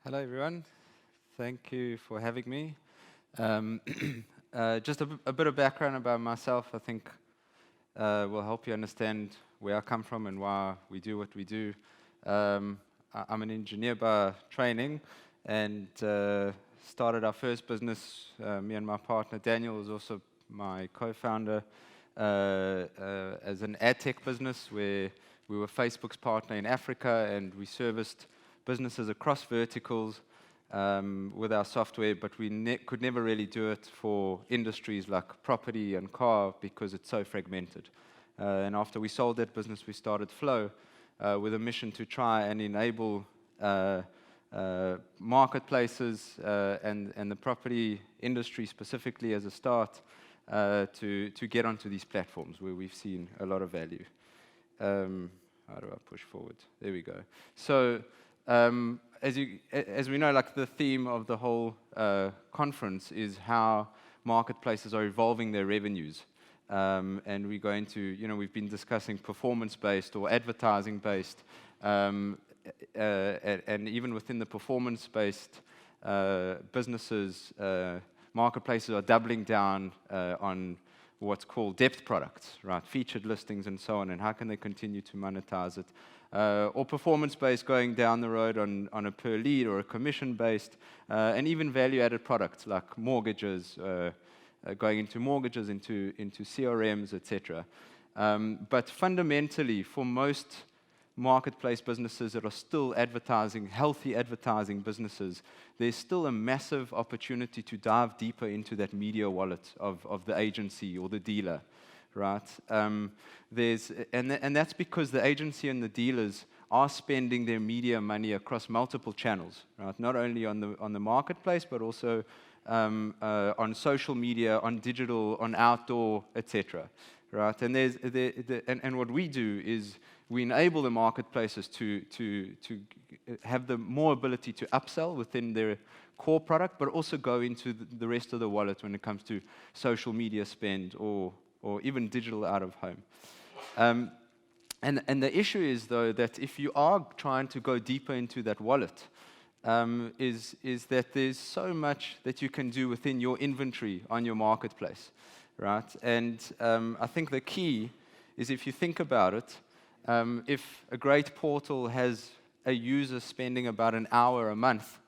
Hello, everyone. Thank you for having me. Just a bit of background about myself, I think will help you understand where I come from and why we do what we do. I'm an engineer by training and started our first business. Me and my partner Daniel was also my co-founder as an ad tech business where we were Facebook's partner in Africa, and we serviced businesses across verticals with our software, but we could never really do it for industries like property and car because it's so fragmented. And after we sold that business, we started Flow with a mission to try and enable marketplaces and the property industry specifically as a start to get onto these platforms where we've seen a lot of value. How do I push forward? There we go. So as we know, like the theme of the whole conference is how marketplaces are evolving their revenues. And we're going to, we've been discussing performance-based or advertising-based, and even within the performance-based businesses, marketplaces are doubling down on what's called depth products, right? Featured listings and so on, and how can they continue to monetize it? Or performance-based, going down the road on a per lead or a commission-based, and even value-added products like mortgages, going into mortgages, into CRMs, etc. But fundamentally, for most marketplace businesses that are still advertising, healthy advertising businesses, there's still a massive opportunity to dive deeper into that media wallet of the agency or the dealer, right? And that's because the agency and the dealers are spending their media money across multiple channels, right? Not only on the marketplace, but also on social media, on digital, on outdoor, etc. Right? And what we do is we enable the marketplaces to have the more ability to upsell within their core product, but also go into the rest of the wallet when it comes to social media spend or even digital out of home. And the issue is, though, that if you are trying to go deeper into that wallet, is that there's so much that you can do within your inventory on your marketplace, right? And I think the key is, if you think about it, if a great portal has a user spending about an hour a month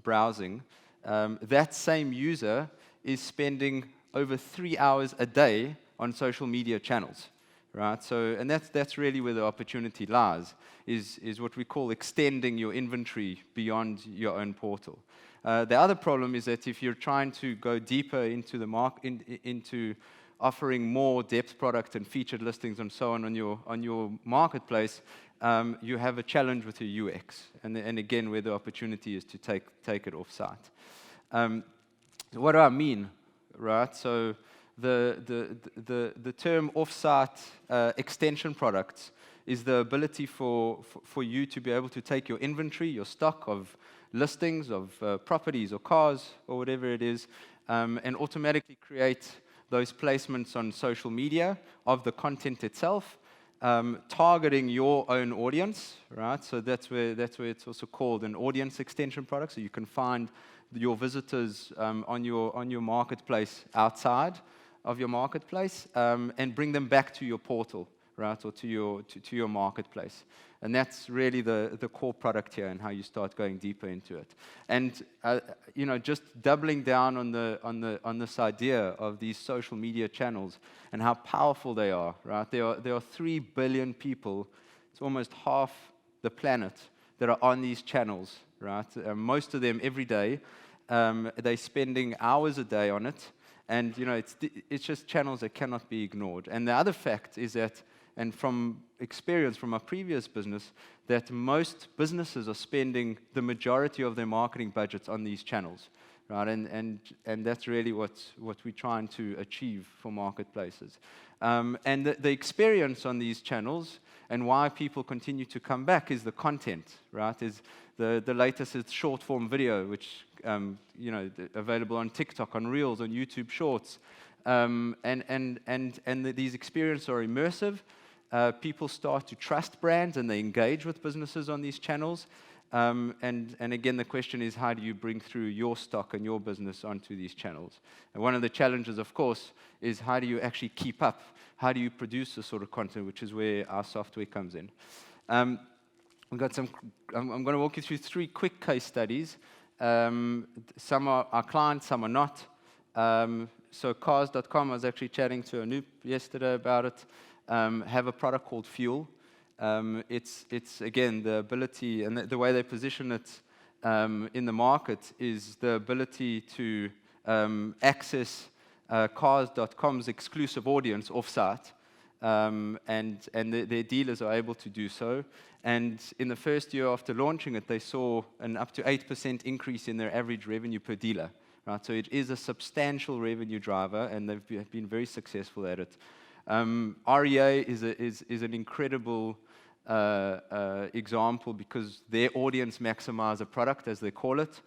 browsing, that same user is spending over 3 hours a day on social media channels, right? So, and that's really where the opportunity lies, is what we call extending your inventory beyond your own portal. The other problem is that if you're trying to go deeper into the into offering more depth product and featured listings and so on your marketplace, you have a challenge with your UX, and again, where the opportunity is to take it offsite. What do I mean, right? So the term offsite extension products is the ability for you to be able to take your inventory, your stock of listings of properties or cars or whatever it is, and automatically create those placements on social media of the content itself, targeting your own audience, right? So that's where it's also called an audience extension product. So you can find your visitors on your marketplace outside of your marketplace, and bring them back to your portal, right, or to your marketplace. And that's really the core product here, and how you start going deeper into it. And just doubling down on this idea of these social media channels and how powerful they are, right? There are 3 billion people. It's almost half the planet that are on these channels, right? Most of them every day. They're spending hours a day on it, and it's just channels that cannot be ignored. And the other fact is that, and from experience from our previous business, that most businesses are spending the majority of their marketing budgets on these channels, right? And that's really what we're trying to achieve for marketplaces. And the experience on these channels and why people continue to come back is the content, right? Is the latest is short form video, which available on TikTok, on Reels, on YouTube Shorts, and these experiences are immersive. People start to trust brands, and they engage with businesses on these channels. And again, the question is, how do you bring through your stock and your business onto these channels? And one of the challenges, of course, is how do you actually keep up? How do you produce this sort of content, which is where our software comes in. We've got some. I'm going to walk you through 3 quick case studies. Some are our clients, some are not. So cars.com, I was actually chatting to Anoop yesterday about it, have a product called Fuel. It's again, the ability, and the way they position it in the market is the ability to access cars.com's exclusive audience offsite, and their dealers are able to do so. And in the first year after launching it, they saw an up to 8% increase in their average revenue per dealer. Right? So it is a substantial revenue driver, and they've been very successful at it. REA is an incredible example because their audience maximizer product, as they call it,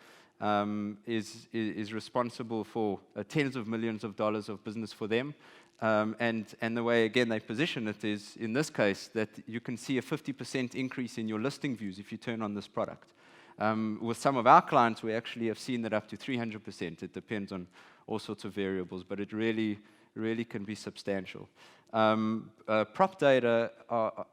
is responsible for tens of millions of dollars of business for them. And the way, again, they position it is, in this case, that you can see a 50% increase in your listing views if you turn on this product. With some of our clients, we actually have seen that up to 300%. It depends on all sorts of variables, but it really can be substantial. Prop Data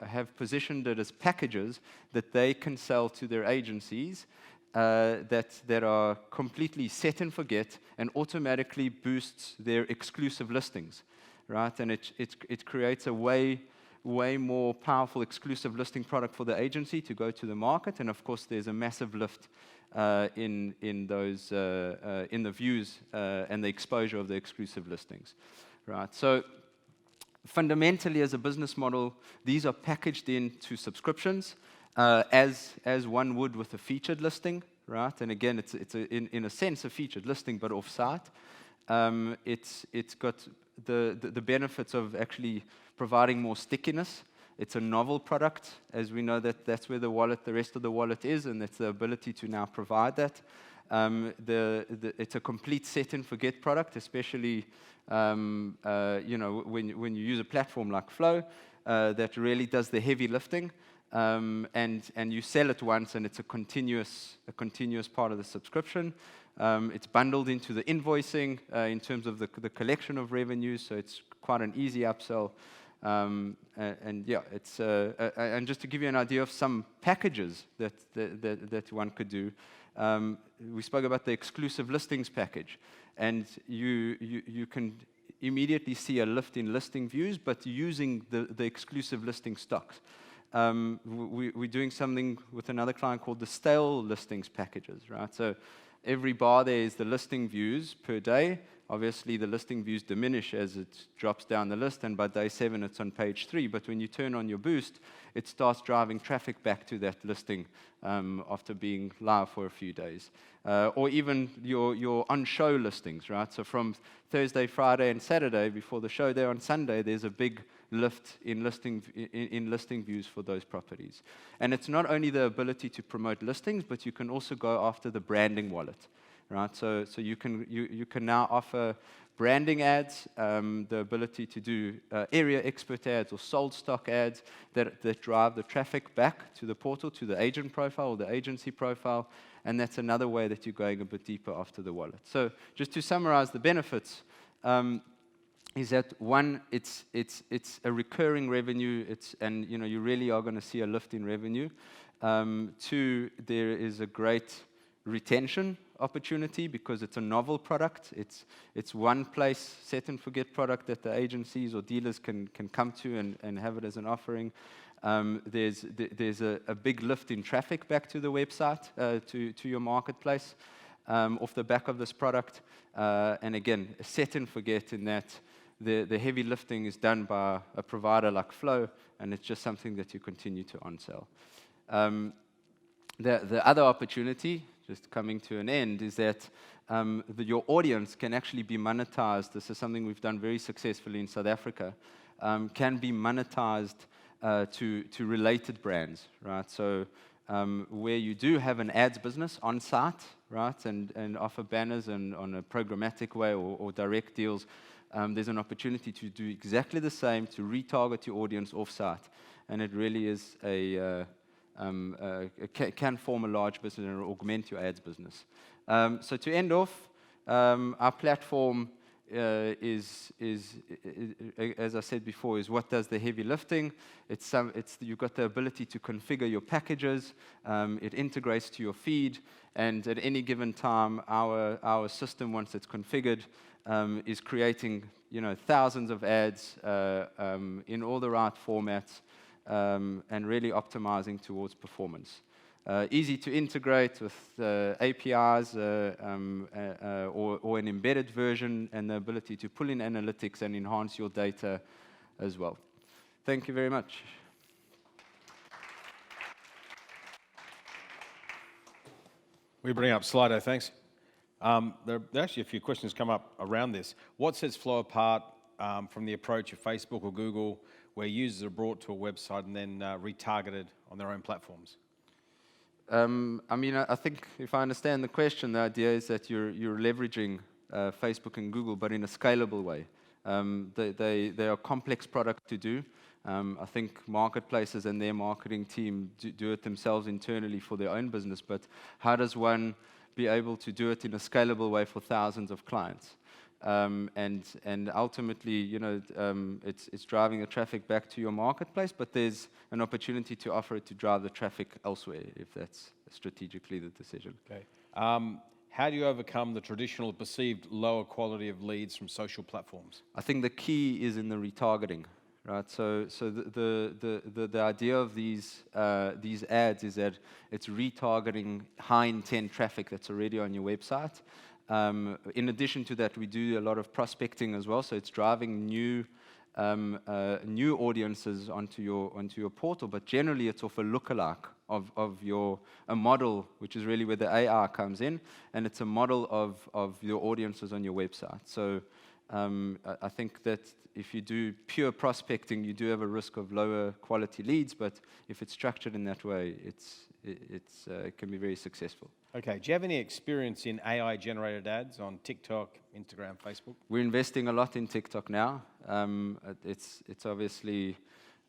have positioned it as packages that they can sell to their agencies that are completely set and forget and automatically boosts their exclusive listings, right? And it creates a way more powerful exclusive listing product for the agency to go to the market. And of course, there's a massive lift in the views and the exposure of the exclusive listings, right? So fundamentally, as a business model, these are packaged into subscriptions as one would with a featured listing, right? And again, it's in a sense a featured listing, but offsite. It's got the benefits of actually providing more stickiness. It's a novel product, as we know that's where the rest of the wallet is, and it's the ability to now provide that. It's a complete set and forget product, especially when you use a platform like Flow that really does the heavy lifting, and you sell it once, and it's a continuous part of the subscription. It's bundled into the invoicing in terms of the collection of revenues, so it's quite an easy upsell. And just to give you an idea of some packages that one could do, we spoke about the exclusive listings package, and you can immediately see a lift in listing views, but using the exclusive listing stocks. We're doing something with another client called the stale listings packages, right? So every bar there is the listing views per day. Obviously, the listing views diminish as it drops down the list, and by day 7, it's on page 3. But when you turn on your boost, it starts driving traffic back to that listing after being live for a few days. Or even your on-show listings, right? So from Thursday, Friday, and Saturday, before the show there on Sunday, there's a big lift in listing views for those properties. And it's not only the ability to promote listings, but you can also go after the branding wallet. Right, so you can now offer branding ads, the ability to do area expert ads or sold stock ads that drive the traffic back to the portal, to the agent profile or the agency profile, and that's another way that you're going a bit deeper after the wallet. So just to summarize the benefits, is that one, it's a recurring revenue, and you really are going to see a lift in revenue. 2, there is a great retention opportunity because it's a novel product. It's one place set and forget product that the agencies or dealers can come to and have it as an offering. There's a big lift in traffic back to the website, to your marketplace, off the back of this product. And again, set and forget in that the heavy lifting is done by a provider like Flow, and it's just something that you continue to onsell. The other opportunity, just coming to an end, is that your audience can actually be monetized. This is something we've done very successfully in South Africa. Can be monetized to related brands, right? So where you do have an ads business on site, right, and offer banners and on a programmatic way or direct deals, there's an opportunity to do exactly the same, to retarget your audience off-site. And it really is a can form a large business and augment your ads business. So to end off, our platform is, as I said before, is what does the heavy lifting. You've got the ability to configure your packages. It integrates to your feed, and at any given time, our system, once it's configured, is creating thousands of ads in all the right formats, and really optimizing towards performance. Easy to integrate with APIs or an embedded version, and the ability to pull in analytics and enhance your data as well. Thank you very much. We bring up Slido, thanks. There are actually a few questions come up around this. What sets Flow apart from the approach of Facebook or Google, where users are brought to a website and then retargeted on their own platforms? I think if I understand the question, the idea is that you're leveraging Facebook and Google, but in a scalable way. They are complex products to do. I think marketplaces and their marketing team do it themselves internally for their own business, but how does one be able to do it in a scalable way for thousands of clients? And ultimately, it's driving the traffic back to your marketplace, but there's an opportunity to offer it to drive the traffic elsewhere, if that's strategically the decision. Okay. How do you overcome the traditional perceived lower quality of leads from social platforms? I think the key is in the retargeting, right? So the idea of these ads is that it's retargeting high intent traffic that's already on your website. In addition to that, we do a lot of prospecting as well, so it's driving new audiences onto your portal, but generally it's off a lookalike of a model, which is really where the AI comes in, and it's a model of your audiences on your website. So I think that if you do pure prospecting, you do have a risk of lower quality leads, but if it's structured in that way, it can be very successful. Okay, do you have any experience in AI-generated ads on TikTok, Instagram, Facebook? We're investing a lot in TikTok now. It's obviously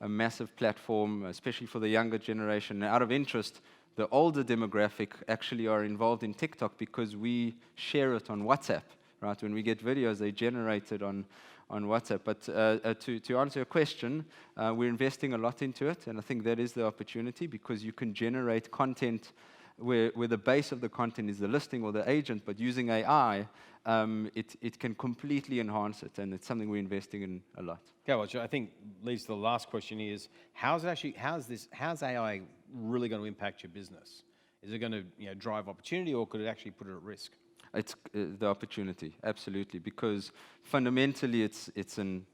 a massive platform, especially for the younger generation. Out of interest, the older demographic actually are involved in TikTok because we share it on WhatsApp, right? When we get videos, they're generated on WhatsApp. But to answer your question, we're investing a lot into it, and I think that is the opportunity, because you can generate content where the base of the content is the listing or the agent, but using AI, it can completely enhance it, and it's something we're investing in a lot. Yeah, well, I think leads to the last question is, how's AI really going to impact your business? Is it going to drive opportunity, or could it actually put it at risk? It's the opportunity, absolutely, because fundamentally it's an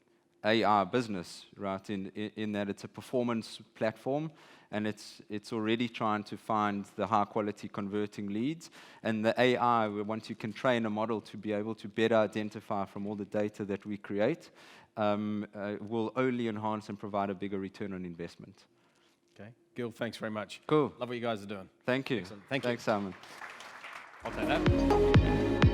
AI business, right? In that it's a performance platform, and it's already trying to find the high quality converting leads. And the AI, once you can train a model to be able to better identify from all the data that we create, will only enhance and provide a bigger return on investment. Okay, Gil, thanks very much. Cool. Love what you guys are doing. Thank you. Excellent. Thanks, Simon. I'll take that.